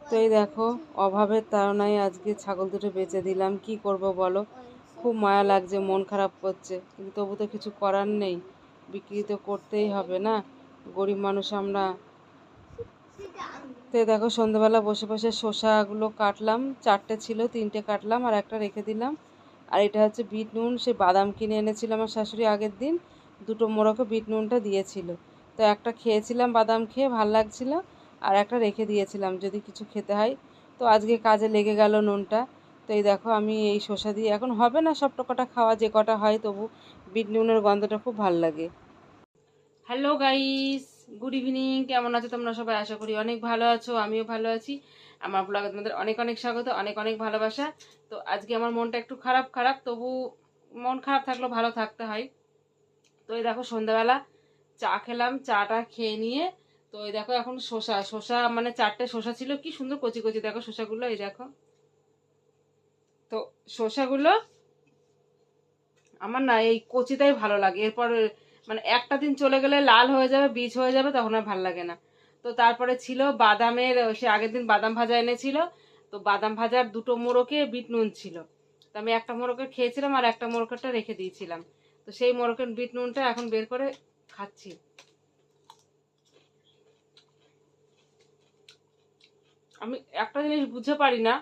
তো এই দেখো, অভাবের তাড়নায় আজকে ছাগল দুটো বেচে দিলাম। কি করব বলো, খুব মায়া লাগছে, মন খারাপ করছে, কিন্তু তবু তো কিছু করার নেই, বিক্রি তো করতেই হবে না, গরিব মানুষ আমরা। তো এই দেখো, সন্ধ্যাবেলা বসে বসে শসাগুলো কাটলাম, চারটে ছিল, তিনটে কাটলাম আর একটা রেখে দিলাম। আর এটা হচ্ছে বিট নুন, সে বাদাম কিনে এনেছিল আমার শাশুড়ি আগের দিন, দুটো মোড়কে বিট নুনটা দিয়েছিল। তো একটা খেয়েছিলাম, বাদাম খেয়ে ভাল লাগছিল, আর একটা রেখে দিয়েছিলাম যদি কিছু খেতে হয়। তো আজকে কাজে লেগে গেল নুনটা। তো এই দেখো, আমি এই শসা দিয়ে এখন হবে না সব কটা খাওয়া, যে কটা হয় তবু বিট নুনের গন্ধটা খুব ভাল লাগে। Hello guys, good evening. কেমন আছো তোমরা সবাই? আশা করি অনেক ভালো আছো, আমিও ভালো আছি। আমার ব্লগে তোমাদের অনেক অনেক স্বাগত, অনেক অনেক ভালোবাসা। তো আজকে আমার মনটা একটু খারাপ খারাপ, তবু মন খারাপ থাকলেও ভালো থাকতে হয়। তো এই দেখো, সন্ধ্যাবেলা চা খেলাম, চাটা খেয়ে নিয়ে তো এই দেখো এখন শসা শসা মানে চারটে শসা ছিল, কি সুন্দর কচি কচি দেখো শসাগুলো, এই দেখো। তো শসাগুলো আমার না এই কচিটাই ভালো লাগে, এরপর মানে একটা দিন চলে গেলে লাল হয়ে যাবে, বীজ হয়ে যাবে, তখন আর ভালো লাগে না। তো তারপরে ছিল বাদামের, সে আগের দিন বাদাম ভাজা এনেছিল, তো বাদাম ভাজার দুটো মোড়কে বিট নুন ছিল। তো আমি একটা মোড়কে খেয়েছিলাম আর একটা মোড়কটা রেখে দিয়েছিলাম। তো সেই মোড়কের বিট নুনটা এখন বের করে খাচ্ছি। আমি একটা জিনিস বুঝতে পারি না,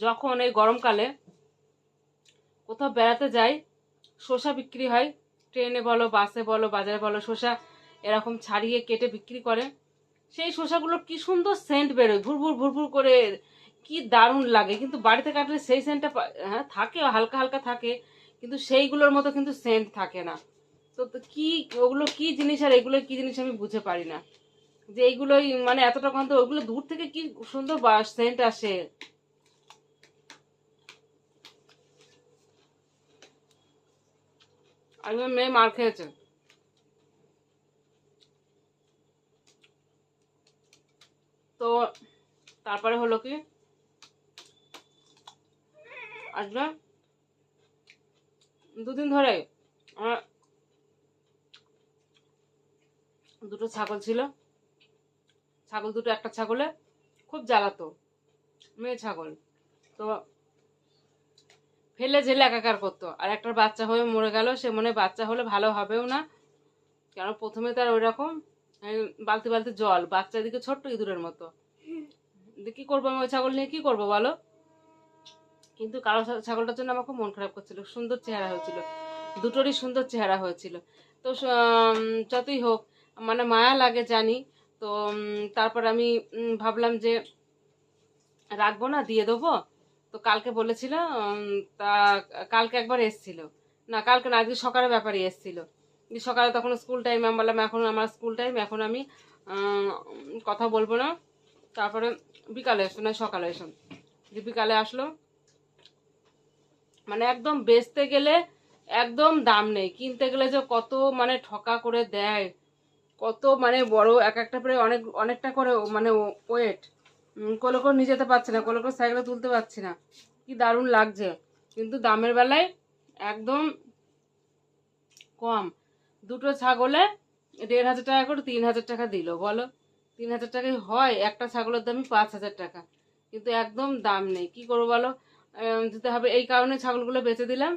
যখন এই গরমকালে কোথাও বেড়াতে যাই, শসা বিক্রি হয়, ট্রেনে বলো, বাসে বলো, বাজারে বলো, শসা এরকম ছাড়িয়ে কেটে বিক্রি করে। সেই শসাগুলোর কি সুন্দর সেন্ট বেরোয়, ভুরভুর ভুরভুর করে, কি দারুণ লাগে। কিন্তু বাড়িতে কাটলে সেই সেন্টটা হ্যাঁ থাকে, হালকা হালকা থাকে, কিন্তু সেইগুলোর মতো কিন্তু সেন্ট থাকে না। তো তো কি ওগুলো কি জিনিস আর এগুলো কি জিনিস আমি বুঝতে পারি না, যে এইগুলোই মানে এতটা গন্ধ, ওগুলো দূর থেকে কি সুন্দর সেন্ট আসে। আর আমার মেয়ে মার খেয়েছে। তো তারপরে হলো কি, আজকে দুদিন ধরে আমার দুটো ছাগল ছিল, ছাগল দুটো, একটা ছাগলে খুব জ্বালাতো, মেয়ে ছাগল। তো ফেলে ঝেলে একাকার করতো, আর একটার বাচ্চা হয়ে মরে গেল, সে মনে হয় বাচ্চা হলে ভালো হবেও না, কারণ প্রথমে তার ওই রকম বালতি বালতি জল, বাচ্চা দিকে ছোট্ট ইঁদুরের মতো। কি করবো আমি ওই ছাগল নিয়ে, কি করবো বলো? কিন্তু কালো ছাগলটার জন্য আমার খুব মন খারাপ করছিল, সুন্দর চেহারা হয়েছিল, দুটোরই সুন্দর চেহারা হয়েছিল। তো যতই হোক, মানে মায়া লাগে জানি। তো তারপর আমি ভাবলাম যে রাখবো না, দিয়ে দেবো। তো কালকে বলেছিল, তা কালকে একবার এসছিল, না কালকে না, আজকে সকালে ব্যাপারে এসছিল। সকালে তখন স্কুল টাইম, আমি বললাম এখন আমার স্কুল টাইম, এখন আমি কথা বলবো না। তারপরে বিকালে এসো, না সকালে এসো, যে বিকালে আসলো, মানে একদম বেচতে গেলে একদম দাম নেই, কিনতে গেলে যে কত মানে ঠকা করে দেয়, কত মানে বড় এক একটা প্রায় অনেক অনেকটা করে মানে ওয়েট, কোলে করে নিয়ে যেতে পারছি না, কোলে করে সাইকেলে তুলতে পারছি না, কি দারুণ লাগছে। কিন্তু দামের বেলায় একদম কম। দুটো ছাগলে ১,৫০০ টাকা করে, ৩,০০০ টাকা দিল বলো, ৩,০০০ টাকায় হয়? একটা ছাগলের দামই ৫,০০০ টাকা, কিন্তু একদম দাম নেই, কি করবো বলো? দিতে হবে, এই কারণে ছাগলগুলো বেচে দিলাম।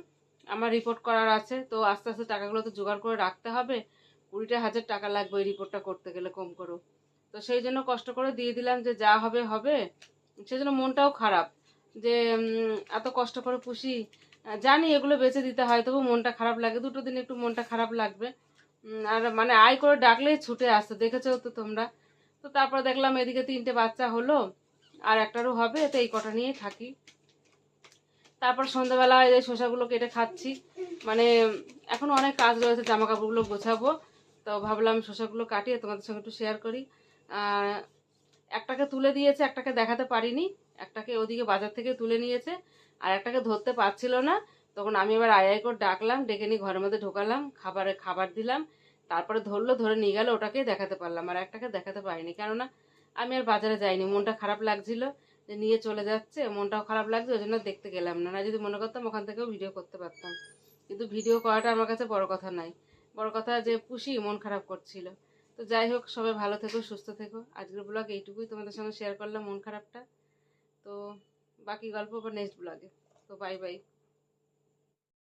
আমার রিপোর্ট করার আছে, তো আস্তে আস্তে টাকাগুলো তো জোগাড় করে রাখতে হবে, ২০,০০০ টাকা লাগবে এই রিপোর্টটা করতে গেলে কম করো। তো সেই জন্য কষ্ট করে দিয়ে দিলাম, যে যা হবে হবে। সেই জন্য মনটাও খারাপ, যে এত কষ্ট করে পুষি, জানি এগুলো বেঁচে দিতে হয়, তবু মনটা খারাপ লাগে, দুটো দিন একটু মনটা খারাপ লাগবে। আর মানে আয় করে ডাকলেই ছুটে আসতো, দেখেছো তো তোমরা। তো তারপর দেখলাম এদিকে তিনটে বাচ্চা হলো, আর একটারও হবে, তো এই কটা নিয়েই থাকি। তারপর সন্ধ্যাবেলা এই শসাগুলো কেটে খাচ্ছি, মানে এখন অনেক কাজ রয়েছে, জামা কাপড়গুলো গোছাবো, তো ভাবলাম শসাগুলো কাটিয়ে তোমাদের সঙ্গে একটু শেয়ার করি। আর একটাকে তুলে দিয়েছে, একটাকে দেখাতে পারিনি, একটাকে ওদিকে বাজার থেকে তুলে নিয়েছে, আর একটাকে ধরতে পারছিল না। তখন আমি এবার আই আই করে ডাকলাম, ডেকে নিয়ে ঘরের মধ্যে ঢোকালাম, খাবার দিলাম, তারপরে ধরলো, ধরে নিয়ে গেল, ওটাকে দেখাতে পারলাম, আর একটাকে দেখাতে পারিনি, কেননা আমি আর বাজারে যাইনি, মনটা খারাপ লাগছিল, যে নিয়ে চলে যাচ্ছে, মনটাও খারাপ লাগছে, ওই জন্য দেখতে গেলাম না, না যদি মনে করতাম ওখান থেকেও ভিডিও করতে পারতাম, কিন্তু ভিডিও করাটা আমার কাছে বড় কথা নয়, বড় কথা যে পুষি মন খারাপ করছিল। তো যাই হোক, সবাই ভালো থেকো, সুস্থ থেকো। আজকের ব্লগ এইটুকুই তোমাদের সঙ্গে শেয়ার করলাম, মন খারাপটা। তো বাকি গল্প আবার নেক্সট ব্লগে। তো বাই বাই।